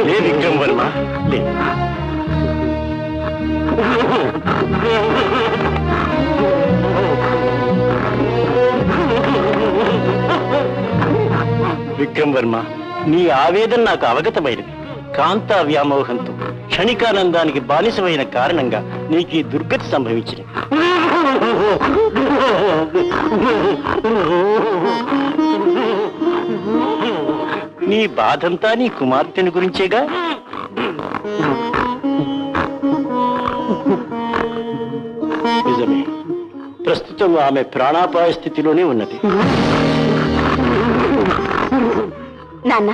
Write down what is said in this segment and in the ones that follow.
లే విక్రమ్ వర్మ, లే. విక్రమ్ వర్మ, నీ ఆవేదన నాకు అవగతమైనది. కాంతా వ్యామోహంతో క్షణికానందానికి బానిసమైన కారణంగా నీకు ఈ దుర్గతి సంభవించింది. నీ బాధంతా నీ కుమార్తెను గురించేగా. నిజమే, ప్రస్తుతం ఆమె ప్రాణాపాయ స్థితిలోనే ఉన్నది. నాన్న,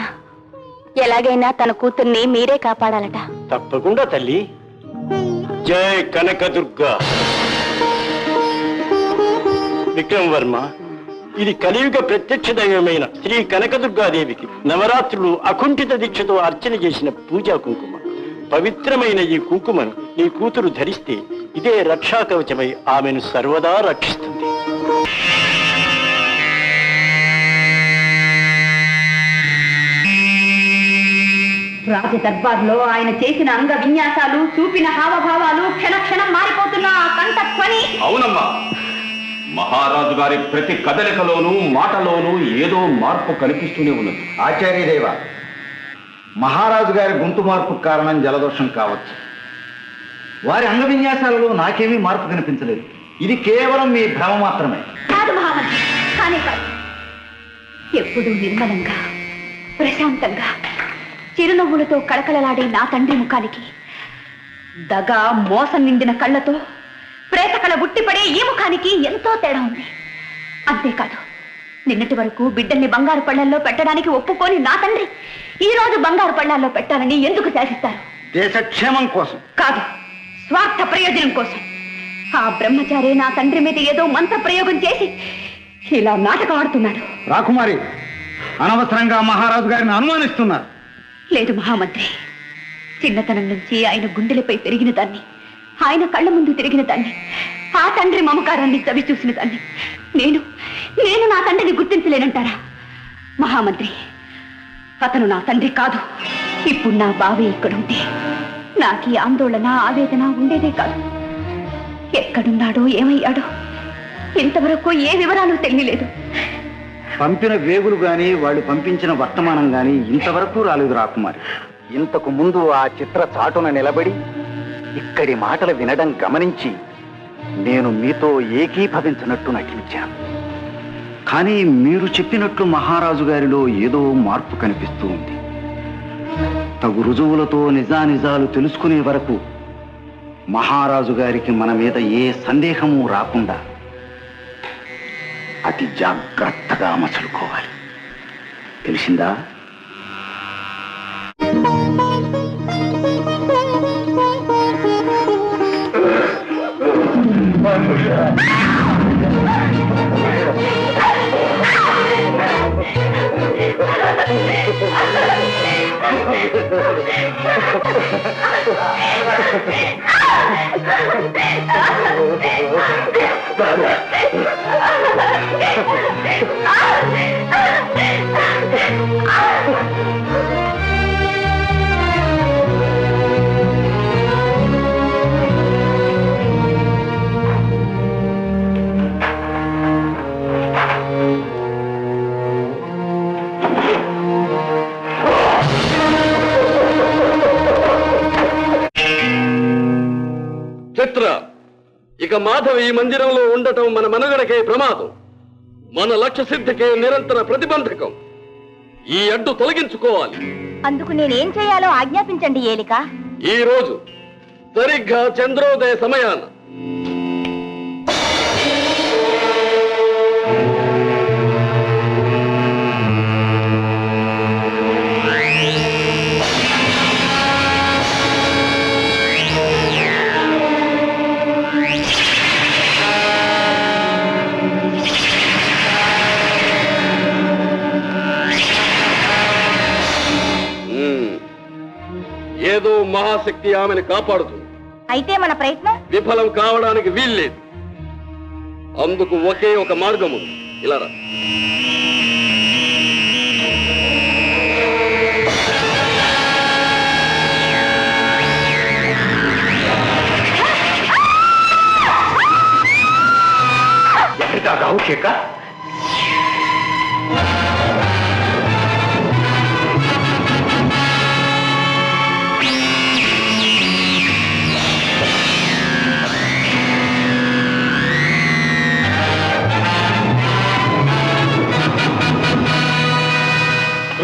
ఎలాగైనా తన కూతుర్ని మీరే కాపాడాలట. తప్పకుండా తల్లి. జై కనకదుర్గా. విక్రమ్ వర్మ, ఇది కలియుగ ప్రత్యక్ష దైవమైన శ్రీ కనకదుర్గాదేవికి నవరాత్రులు అకుంఠిత దీక్షతో అర్చన చేసిన పూజా కుంకుమ. పవిత్రమైన ఈ కుంకుమను నీ కూతురు ధరిస్తే ఇదే రక్షా కవచమై ఆమెను సర్వదా రక్షిస్తుంది. రాజ దర్బార్లో ఆయన చేసిన అంగ విన్యాసాలు, చూపిన హావభావాలు క్షణ క్షణం మారిపోతున్న ఆ కంఠధ్వని. అవునమ్మా, మహారాజు గారి ప్రతి కదలికలోనూ మాటలోనూ ఏదో మార్పు కనిపిస్తూనే ఉన్నది. ఆచార్యదేవ, మహారాజు గారి గొంతు మార్పు కారణం జలదోషం కావచ్చు. వారి అంగ విన్యాసాలలో నాకేమీ మార్పు కనిపించలేదు. ఇది కేవలం మీ భ్రమ మాత్రమే. కాదు మహామంత్రి, కానే కాదు. ఎప్పుడూ నిర్మలంగా, ప్రశాంతంగా, చిరునవ్వులతో కళకళలాడే నా తండ్రి ముఖానికి దగా మోసం నిండిన కళ్ళతో ప్రేతకళ బుట్టిపడే ఈ ముఖానికి ఎంతో తేడా ఉంది. అంతేకాదు, నిన్నటి వరకు బిడ్డల్ని బంగారు పళ్ళల్లో పెట్టడానికి ఒప్పుకొని నా తండ్రి ఈ రోజు బంగారు పళ్ళాల్లో పెట్టాలని ఎందుకు శాసిస్తారు? దేశక్షేమం కోసం కాదు, స్వార్థ ప్రయోజనం కోసం. ఆ బ్రహ్మచారి నా తండ్రి మీద ఏదో మంత్ర ప్రయోగం చేసి ఇలా నాటకం ఆడుతున్నాడు. రాకుమారి, అనవసరంగా మహారాజు గారిని అనుమానిస్తున్నారు. లేదు మహామంత్రి, చిన్నతనం నుంచి ఆయన గుండెలపై పెరిగిన దాన్ని, ఆయన కళ్ళ ముందు తిరిగిన దాన్ని, ఆ తండ్రి మమకారాన్ని చవి చూసిన దాన్ని నేను నా తండ్రిని గుర్తించలేనంటారా? మహామంత్రి, అతను నా తండ్రి కాదు. ఇప్పుడు నా బావి ఇక్కడుంటే నాకు ఈ ఆందోళన, ఆవేదన ఉండేదే కాదు. ఎక్కడున్నాడో, ఏమయ్యాడో ఇంతవరకు ఏ వివరాలు తెలియలేదు. పంపిన వేగులు గాని, వాళ్ళు పంపించిన వర్తమానం గాని ఇంతవరకు రాలేదు రాకుమారి. ఇంతకు ముందు ఆ చిత్ర చాటున నిలబడి ఇక్కడి మాటలు వినడం గమనించి నేను మీతో ఏకీభవించినట్టు నటించాను. కానీ మీరు చెప్పినట్లు మహారాజు గారిలో ఏదో మార్పు కనిపిస్తూ ఉంది. తగు రుజువులతో నిజానిజాలు తెలుసుకునే వరకు మహారాజు గారికి మన మీద ఏ సందేహము రాకుండా అతి జాగ్రత్తగా మసులుకోవాలి. తెలిసిందా? చిత్ర, ఇక మాధవి ఈ మందిరంలో ఉండటం మన మనుగడకే ప్రమాదం, మన లక్ష్య సిద్ధికే నిరంతర ప్రతిబంధకం. ఈ అడ్డు తొలగించుకోవాలి. అందుకు నేనేం చేయాలో ఆజ్ఞాపించండి ఏలిక. ఈ రోజు సరిగ్గా చంద్రోదయ సమయాన ఏదో మహాశక్తి ఆమెను కాపాడుతుంది. అయితే మన ప్రయత్నం విఫలం కావడానికి వీల్లేదు. అందుకు ఒకే ఒక మార్గం ఉంది. ఇలా రా.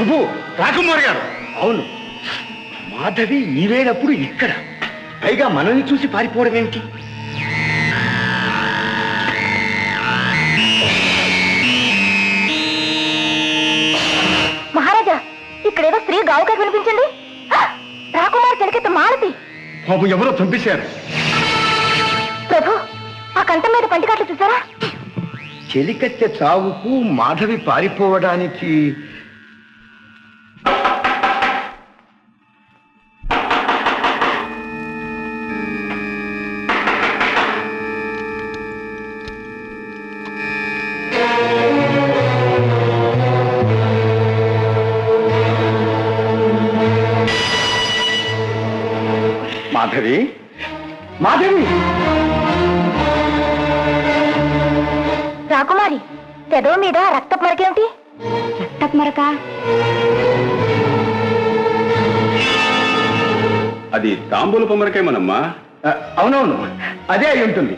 ప్రభు, రాకుమార్ గారు. అవును, మాధవి ఈవేళప్పుడు ఇక్కడ, పైగా మనల్ని చూసి పారిపోవడం ఏమిటి? మహారాజా, ఇక్కడేదో స్త్రీ గావుగా వినిపించండి. రాకుమార్ చెలికెత్త మాలతి. బాబు, ఎవరో చంపేశారు. ప్రభు, ఆ కంఠం మీద పంటికట్లు చూసారా? చెలికత్తె చావుకు మాధవి పారిపోవడానికి మాధవి, మాధవి! రాకుమారి, పెదవు మీద రక్తపు మరకేమిటి? రక్తపు మరక? అది తాంబూల పొమ్మరకేమోనమ్మా. అవునవును, అదే అయి ఉంటుంది.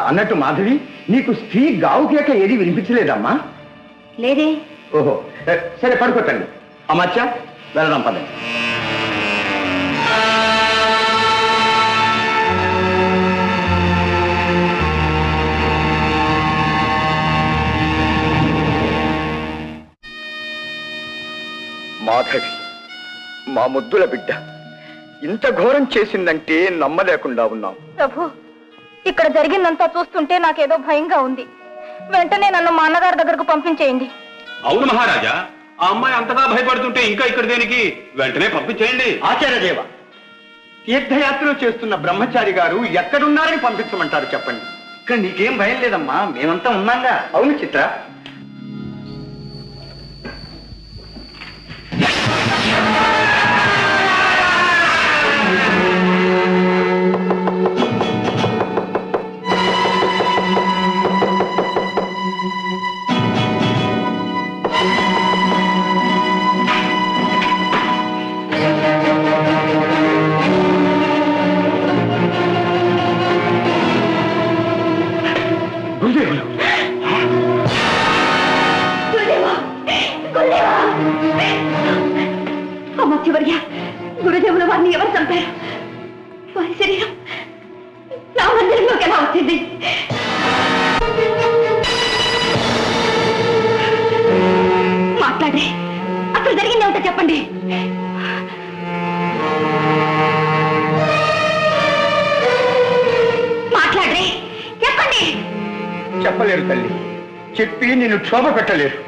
అన్నట్టు మాధవి, నీకు స్త్రీ గావు కేక ఏది వినిపించలేదమ్మా? లేదే. ఓహో, సరే పడుకోతండి. అమ్మచ్చా, వెళ్దాం పదండి. మాధవి, మా ముద్దుల బిడ్డ ఇంత ఘోరం చేసిందంటే నమ్మలేకుండా ఉన్నాం. ప్రభు, ఇక్కడ జరిగిందంతా చూస్తుంటే నాకేదో భయంగా ఉంది. వెంటనే నన్ను మా అన్నగారి దగ్గరకు పంపించేయండి. అవును మహారాజా, ఆ అమ్మాయి అంతగా భయపడుతుంటే ఇంకా ఇక్కడ దేనికి? వెంటనే పంపించేయండి. ఆచార్యదేవ, తీర్థయాత్రలు చేస్తున్న బ్రహ్మచారి గారు ఎక్కడున్నారని పంపించమంటారు చెప్పండి. ఇక్కడ నీకేం భయం లేదమ్మా, మేమంతా ఉన్నాగా. అవును చిత్ర. అమ్మచివర్య, గురుదేవుల వారిని ఎవరు చంపారు? వారి శరీరం నా మందిరంలోకి ఎలా వచ్చింది? మాట్లాడే, అసలు జరిగింది ఏమిటో చెప్పండి. మాట్లాడే, చెప్పండి. చెప్పలేరు తల్లి, చెప్పి నిన్ను క్షోభ పెట్టలేరు.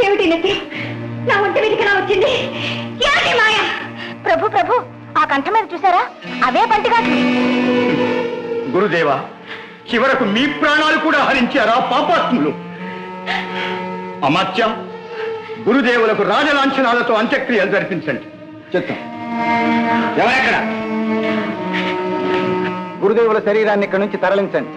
ఏమిటి నెత్తురు నా ఒంటి మీదకి ఎలా వచ్చింది? ఏమిటి మాయ? ప్రభు ప్రభు, ఆ కంఠ మీద చూసారా? అవే పంటిగాట్లు. గురుదేవా, చివరకు మీ ప్రాణాలు కూడా హరించారా పాపాత్ములు? అమాత్య, గురుదేవులకు రాజలాంఛనాలతో అంత్యక్రియలు జరిపించండి. చెప్తాం. ఎవరెక్కడ? గురుదేవుల శరీరాన్ని ఇక్కడి నుంచి తరలించండి.